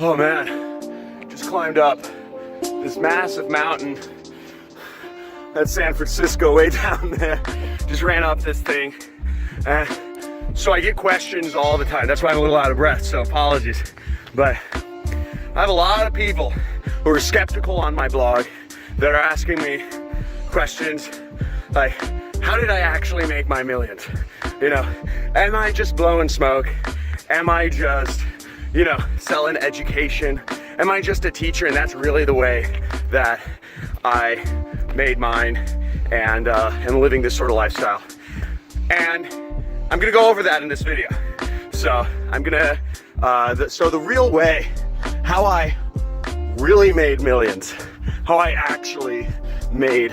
Oh man, just climbed up this massive mountain. That's San Francisco way down there. Just ran up this thing. So I get questions all the time. That's why I'm a little out of breath, so apologies. But I have a lot of people who are skeptical on my blog that are asking me questions like, how did I actually make my millions? You know, am I just blowing smoke? Am I just, you know, selling education? Am I just a teacher and that's really the way that I made mine and living this sort of lifestyle? And I'm gonna go over that in this video. So I'm gonna, so the real way, how I really made millions, how I actually made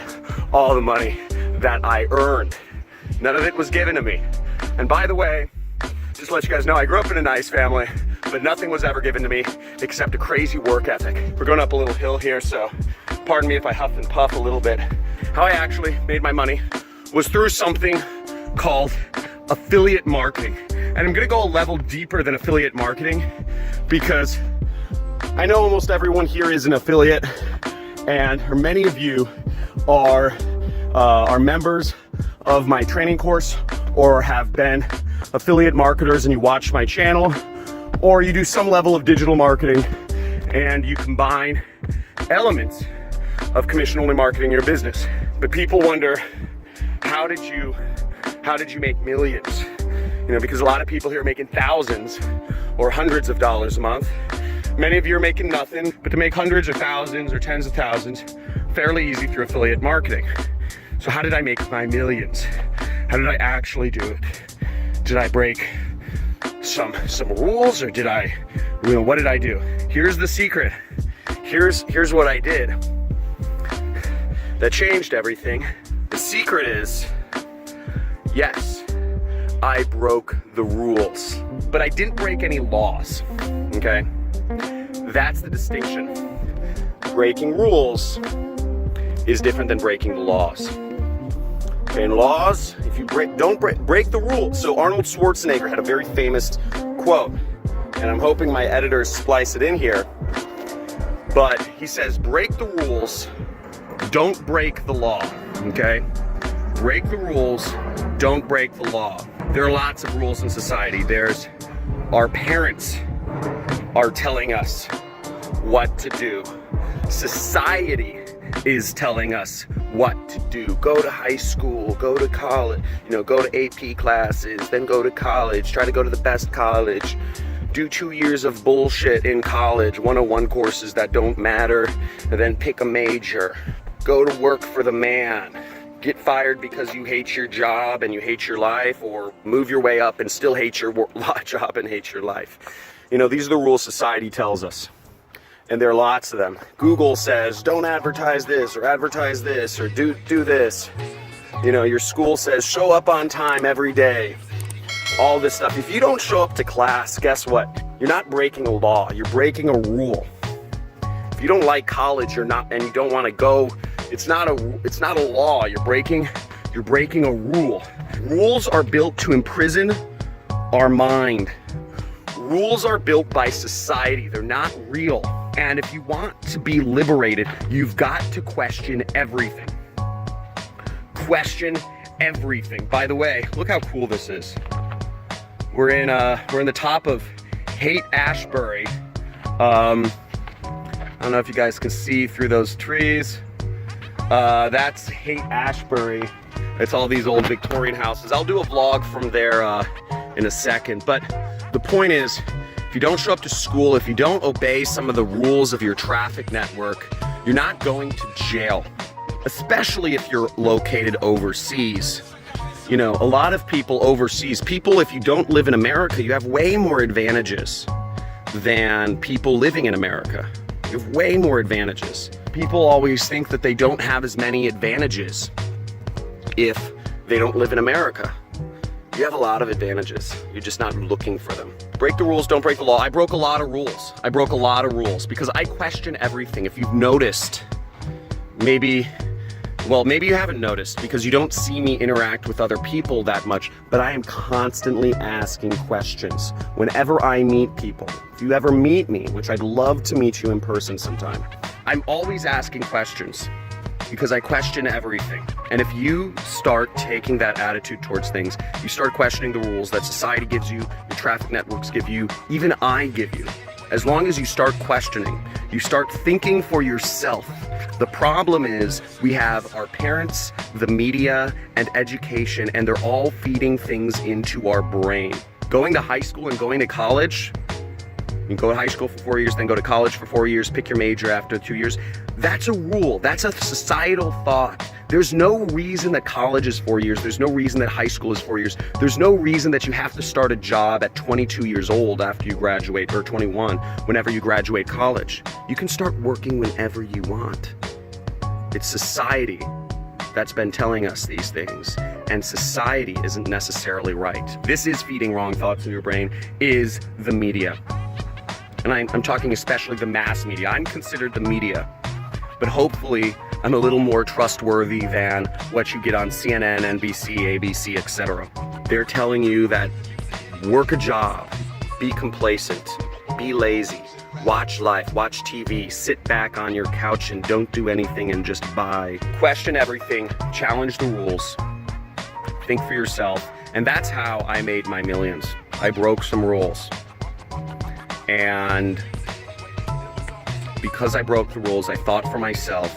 all the money that I earned. None of it was given to me. And by the way, just to let you guys know, I grew up in a nice family, but nothing was ever given to me except a crazy work ethic. We're going up a little hill here, so pardon me if I huff and puff a little bit. How I actually made my money was through something called affiliate marketing. And I'm gonna go a level deeper than affiliate marketing because I know almost everyone here is an affiliate, and many of you are members of my training course or have been affiliate marketers and you watch my channel, or you do some level of digital marketing and you combine elements of commission-only marketing in your business. But people wonder, how did you make millions? You know, because a lot of people here are making thousands or hundreds of dollars a month. Many of you are making nothing, but to make hundreds or thousands or tens of thousands, fairly easy through affiliate marketing. So how did I make my millions? How did I actually do it? Did I break some rules, or did I, you know, what did I do? Here's the secret. Here's what I did that changed everything. The secret is, yes, I broke the rules, but I didn't break any laws, okay? That's the distinction. Breaking rules is different than breaking the laws. Okay, in laws, if you break the rules. So Arnold Schwarzenegger had a very famous quote, and I'm hoping my editors splice it in here, but he says, break the rules, don't break the law, okay? Break the rules, don't break the law. There are lots of rules in society. There's our parents are telling us what to do. Society is telling us what to do. Go to high school, go to college, you know, go to AP classes, then go to college, try to go to the best college, do 2 years of bullshit in college, 101 courses that don't matter, and then pick a major. Go to work for the man. Get fired because you hate your job and you hate your life, or move your way up and still hate your job and hate your life. You know, these are the rules society tells us. And there are lots of them. Google says, don't advertise this, or do this. You know, your school says, show up on time every day. All this stuff. If you don't show up to class, guess what? You're not breaking a law, you're breaking a rule. If you don't like college, and you don't want to go, it's not a law, you're breaking a rule. Rules are built to imprison our mind. Rules are built by society, they're not real. And if you want to be liberated, you've got to question everything. Question everything. By the way, look how cool this is. We're in the top of Haight-Ashbury. I don't know if you guys can see through those trees. That's Haight-Ashbury. It's all these old Victorian houses. I'll do a vlog from there in a second. But the point is, if you don't show up to school, if you don't obey some of the rules of your traffic network, you're not going to jail, especially if you're located overseas. You know, a lot of people overseas, if you don't live in America, you have way more advantages than people living in America. You have way more advantages. People always think that they don't have as many advantages if they don't live in America. You have a lot of advantages. You're just not looking for them. Break the rules, don't break the law. I broke a lot of rules. I broke a lot of rules because I question everything. If you've noticed, maybe Well, maybe you haven't noticed because you don't see me interact with other people that much, but I am constantly asking questions whenever I meet people. If you ever meet me, which I'd love to meet you in person sometime, I'm always asking questions because I question everything. And if you start taking that attitude towards things, you start questioning the rules that society gives you, your traffic networks give you, even I give you. As long as you start questioning, you start thinking for yourself. The problem is we have our parents, the media, and education, and they're all feeding things into our brain. Going to high school and going to college, you can go to high school for 4 years, then go to college for 4 years, pick your major after 2 years. That's a rule. That's a societal thought. There's no reason that college is 4 years. There's no reason that high school is 4 years. There's no reason that you have to start a job at 22 years old after you graduate, or 21, whenever you graduate college. You can start working whenever you want. It's society that's been telling us these things, and society isn't necessarily right. This is feeding wrong thoughts in your brain, is the media. And I'm talking especially the mass media. I'm considered the media, but hopefully I'm a little more trustworthy than what you get on CNN, NBC, ABC, etc. They're telling you that work a job, be complacent, be lazy, watch life, watch TV, sit back on your couch and don't do anything and just buy. Question everything, challenge the rules, think for yourself. And that's how I made my millions. I broke some rules. And because I broke the rules, I thought for myself,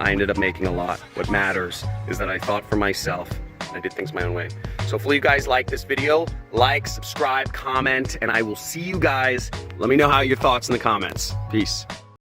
I ended up making a lot. What matters is that I thought for myself. I did things my own way. So hopefully you guys like this video. Like, subscribe, comment, and I will see you guys. Let me know how your thoughts in the comments. Peace.